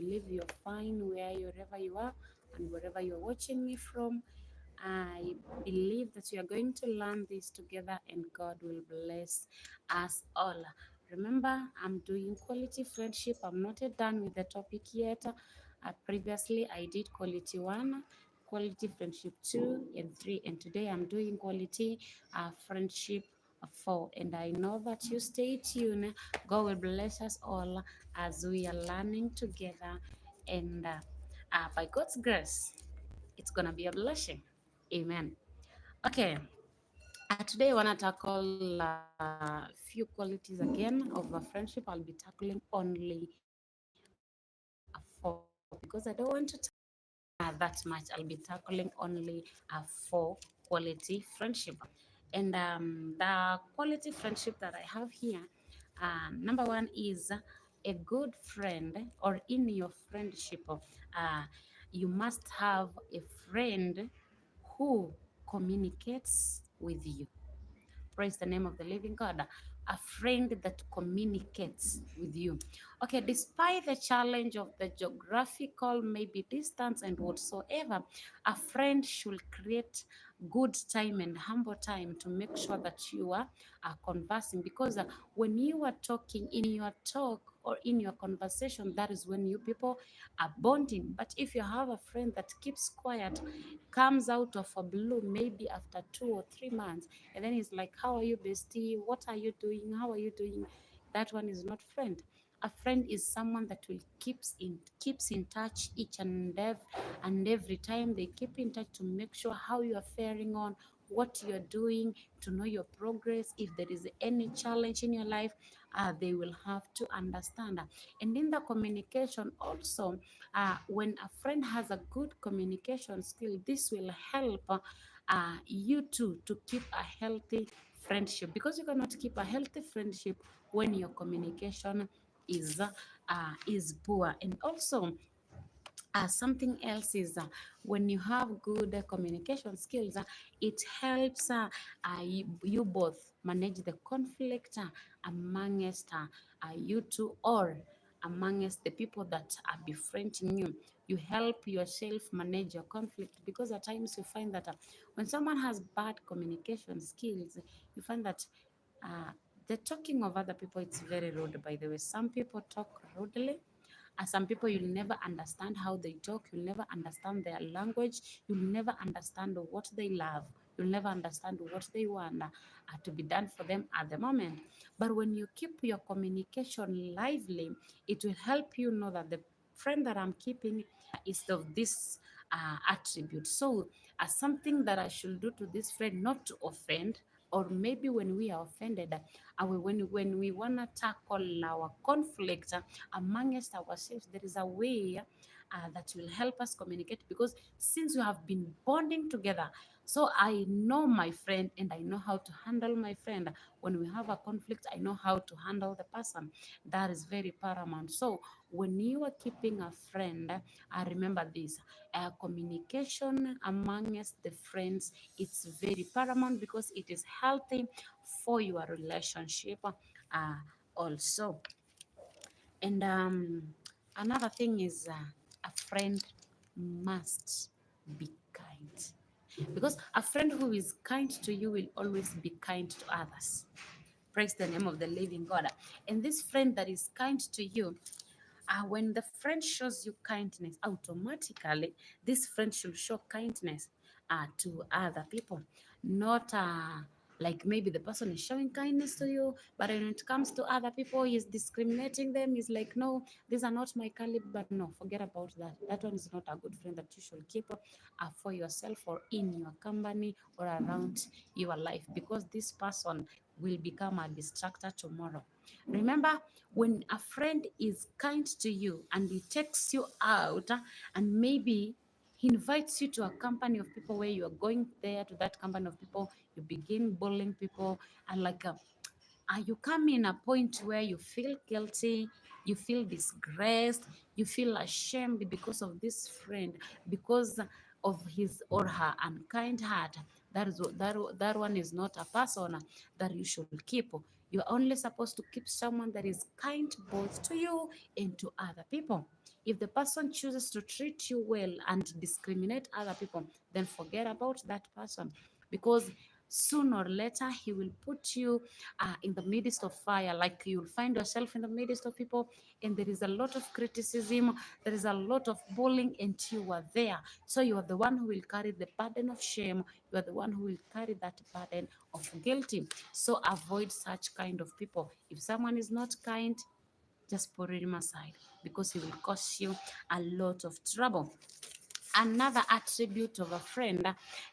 believe you're fine wherever you are and wherever you're watching me from. I believe that we are going to learn this together and God will bless us all. Remember, I'm doing quality friendship. I'm not yet done with the topic yet. Previously, I did quality 1, quality friendship 2, and 3, and today I'm doing quality friendship 4. And I know that you stay tuned. God will bless us all as we are learning together. And by God's grace, it's gonna be a blessing. Amen. Okay. Today I wanna tackle a few qualities again of a friendship. I'll be tackling only 4 because I don't want to that much. I'll be tackling only 4 quality friendship. And the quality friendship that I have here, number one is a good friend, or in your friendship, you must have a friend who communicates with you. Praise the name of the living God. A friend that communicates with you. Okay, despite the challenge of the geographical, maybe distance and whatsoever, a friend should create good time and humble time to make sure that you are conversing. Because when you are talking, in your talk or in your conversation, that is when you people are bonding. But if you have a friend that keeps quiet, comes out of a blue, maybe after 2 or 3 months, and then he's like, how are you, bestie? What are you doing? How are you doing? That one is not friend. A friend is someone that will keeps in touch each and every time. They keep in touch to make sure how you are faring on, what you're doing, to know your progress. If there is any challenge in your life, they will have to understand. And in the communication also, when a friend has a good communication skill, this will help you two to keep a healthy friendship, because you cannot keep a healthy friendship when your communication is poor. And also, something else is when you have good communication skills, it helps you both manage the conflict amongst you two, or amongst the people that are befriending you. You help yourself manage your conflict, because at times you find that when someone has bad communication skills, you find that uh, the talking of other people, it's very rude. By the way, some people talk rudely. Some people, you'll never understand how they talk, you'll never understand their language, you'll never understand what they love, you'll never understand what they want to be done for them at the moment. But when you keep your communication lively, it will help you know that the friend that I'm keeping is of this attribute. So, something that I should do to this friend, not to offend, or maybe when we are offended, when we want to tackle our conflict amongst ourselves, there is a way that will help us communicate, because since we have been bonding together, so I know my friend and I know how to handle my friend. When we have a conflict, I know how to handle the person. That is very paramount. So when you are keeping a friend, remember this: communication amongst the friends, it's very paramount, because it is healthy for your relationship also. And another thing is, a friend must be kind, because a friend who is kind to you will always be kind to others. Praise the name of the living God. And this friend that is kind to you, when the friend shows you kindness, automatically this friend should show kindness to other people. Not like maybe the person is showing kindness to you, but when it comes to other people, he's discriminating them. He's like, no, these are not my caliber. No, forget about that. That one is not a good friend that you should keep for yourself, or in your company, or around your life, because this person will become a distractor tomorrow. Remember, when a friend is kind to you and he takes you out, and maybe he invites you to a company of people, where you are going there to that company of people, you begin bullying people, and like you come in a point where you feel guilty, you feel disgraced, you feel ashamed because of this friend, because of his or her unkind heart. That one is not a person that you should keep. You're only supposed to keep someone that is kind both to you and to other people. If the person chooses to treat you well and discriminate other people, then forget about that person, because sooner or later he will put you in the midst of fire. Like you'll find yourself in the midst of people, and there is a lot of criticism, there is a lot of bullying, and you are there. So you are the one who will carry the burden of shame. You are the one who will carry that burden of guilty. So avoid such kind of people. If someone is not kind, just put him aside, because he will cause you a lot of trouble. Another attribute of a friend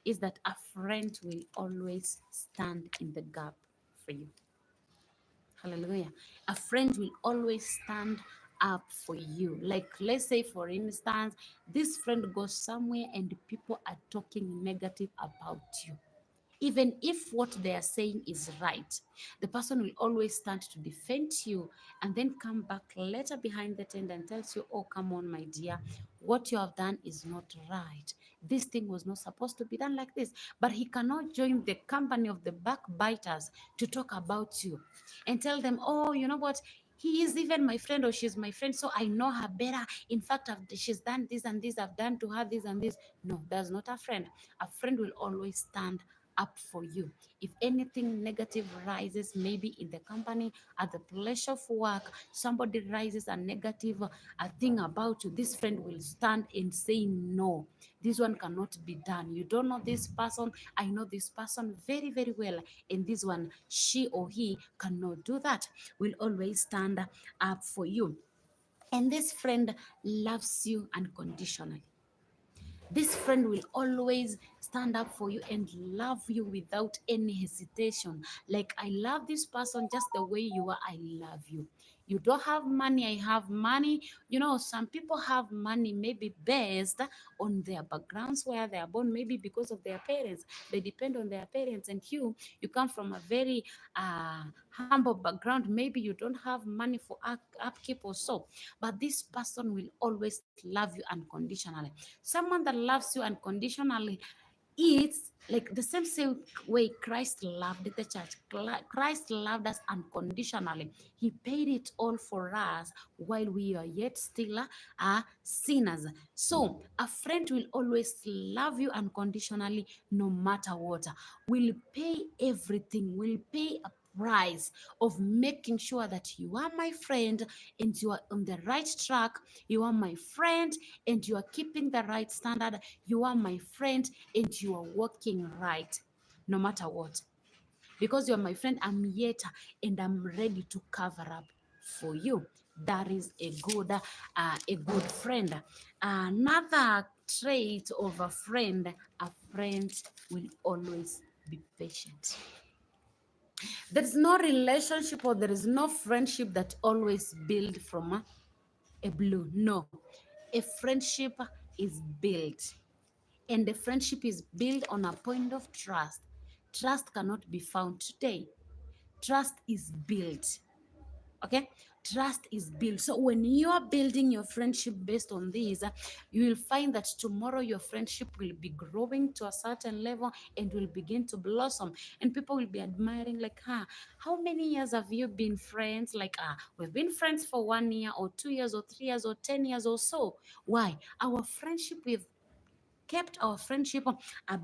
is that a friend will always stand in the gap for you. Hallelujah. A friend will always stand up for you. Like, let's say, for instance, this friend goes somewhere and people are talking negative about you. Even if what they are saying is right, the person will always stand to defend you, and then come back later behind the tent and tells you, oh, come on, my dear, what you have done is not right. This thing was not supposed to be done like this. But he cannot join the company of the backbiters to talk about you and tell them, oh, you know what? He is even my friend, or she's my friend, so I know her better. In fact, she's done this and this, I've done to her this and this. No, that's not a friend. A friend will always stand up for you. If anything negative rises, maybe in the company, at the place of work, somebody rises a negative thing about you, this friend will stand and say, no, this one cannot be done. You don't know this person. I know this person very, very well. And this one, she or he cannot do that. Will always stand up for you. And this friend loves you unconditionally. This friend will always stand up for you and love you without any hesitation. Like, I love this person just the way you are, I love you. You don't have money, I have money. You know, some people have money maybe based on their backgrounds, where they are born, maybe because of their parents. They depend on their parents. And you come from a very humble background. Maybe you don't have money for upkeep or so. But this person will always love you unconditionally. Someone that loves you unconditionally, it's like the same way Christ loved the church. Christ loved us unconditionally. He paid it all for us while we are yet still sinners. So a friend will always love you unconditionally, no matter what. Will pay everything, will pay a price of making sure that you are my friend and you are on the right track. You are my friend and you are keeping the right standard. You are my friend and you are working right, no matter what. Because you're my friend, I'm yet and I'm ready to cover up for you. That is a good friend. Another trait of a friend will always be patient. There is no relationship or there is no friendship that always build from a blue. No, a friendship is built, and the friendship is built on a point of trust. Trust cannot be found today. Trust is built. Okay, trust is built. So when you are building your friendship based on this, you will find that tomorrow your friendship will be growing to a certain level and will begin to blossom, and people will be admiring, like, how many years have you been friends? Like, we've been friends for 1 year or 2 years or 3 years or 10 years or so. Why? Our friendship, we've kept our friendship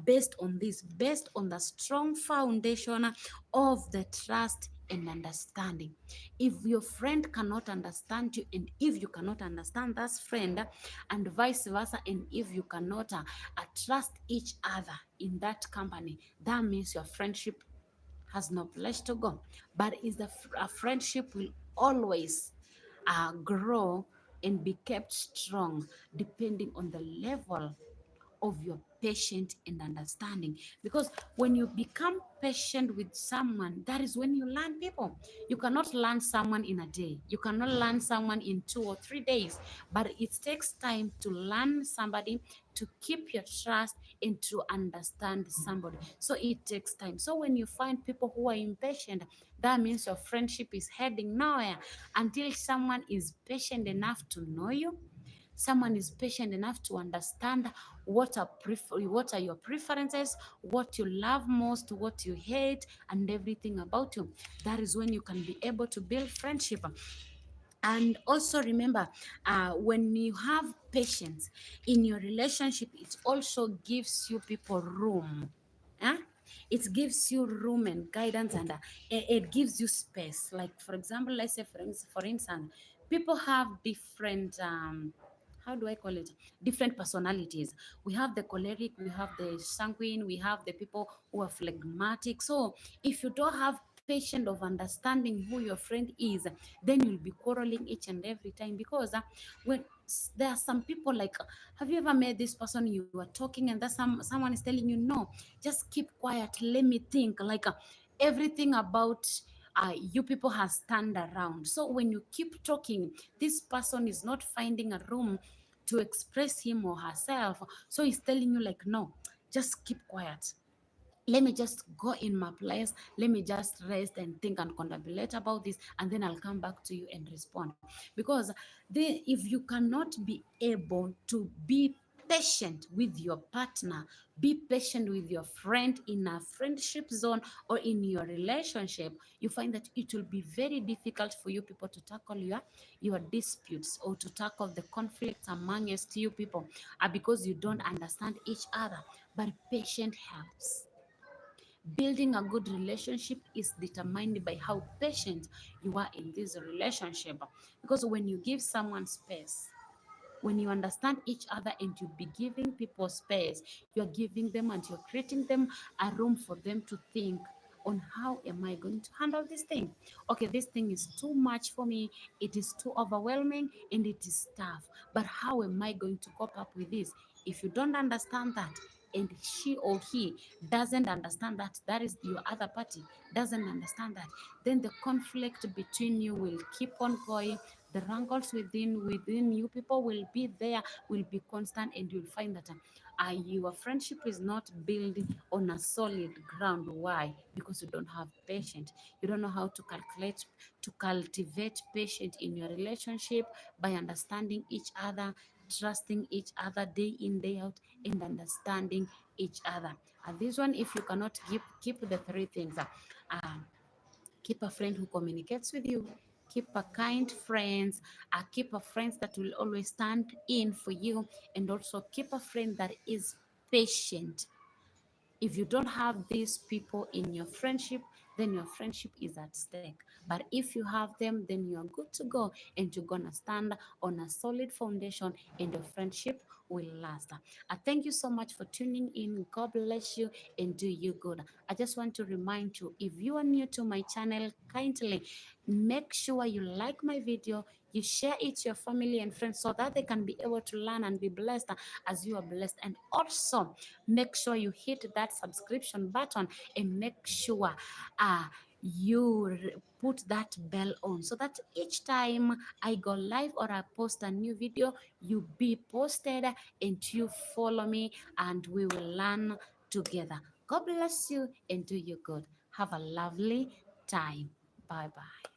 based on this, based on the strong foundation of the trust and understanding. If your friend cannot understand you, and if you cannot understand that friend, and vice versa, and if you cannot trust each other in that company, that means your friendship has no place to go. But is a friendship will always grow and be kept strong depending on the level of your patience and understanding. Because when you become patient with someone, that is when you learn people. You cannot learn someone in a day, you cannot learn someone in 2 or 3 days, but it takes time to learn somebody, to keep your trust, and to understand somebody. So it takes time. So when you find people who are impatient, that means your friendship is heading nowhere. Until someone is patient enough to know you, someone is patient enough to understand what are your preferences, what you love most, what you hate, and everything about you. That is when you can be able to build friendship. And also remember, when you have patience in your relationship, it also gives you people room. Huh? It gives you room and guidance, and it gives you space. Like, for example, let's say, for instance, people have different, how do I call it? Different personalities. We have the choleric, we have the sanguine, we have the people who are phlegmatic. So if you don't have patience of understanding who your friend is, then you'll be quarreling each and every time. Because when there are some people like, have you ever met this person, you are talking and that someone is telling you, no, just keep quiet, let me think, like everything about you people has turned around. So when you keep talking, this person is not finding a room to express him or herself, so he's telling you like, no, just keep quiet, let me just go in my place, let me just rest and think and contemplate about this, and then I'll come back to you and respond. Because if you cannot be able to be patient with your partner, be patient with your friend in a friendship zone or in your relationship, you find that it will be very difficult for you people to tackle your disputes or to tackle the conflicts amongst you people, because you don't understand each other. But patience helps. Building a good relationship is determined by how patient you are in this relationship. Because when you give someone space, when you understand each other and you be giving people space, you're giving them and you're creating them a room for them to think on, how am I going to handle this thing? Okay, this thing is too much for me, it is too overwhelming and it is tough, but how am I going to cope up with this? If you don't understand that, and she or he doesn't understand that, that is your other party doesn't understand that, then the conflict between you will keep on going. The rankles within you people will be there, will be constant, and you'll find that your friendship is not built on a solid ground. Why? Because you don't have patience. You don't know how to cultivate patience in your relationship by understanding each other, trusting each other day in day out, and understanding each other. And this one, if you cannot keep the three things, um, keep a friend who communicates with you, keep a kind friends, keep a friend that will always stand in for you, and also keep a friend that is patient. If you don't have these people in your friendship, then your friendship is at stake. But if you have them, then you are good to go, and you're gonna stand on a solid foundation, and your friendship will last. I thank you so much for tuning in. God bless you and do you good. I just want to remind you, if you are new to my channel, kindly make sure you like my video, you share it to your family and friends so that they can be able to learn and be blessed as you are blessed. And also make sure you hit that subscription button, and make sure you put that bell on, so that each time I go live or I post a new video, you be posted and you follow me, and we will learn together. God bless you and do you good. Have a lovely time. Bye bye.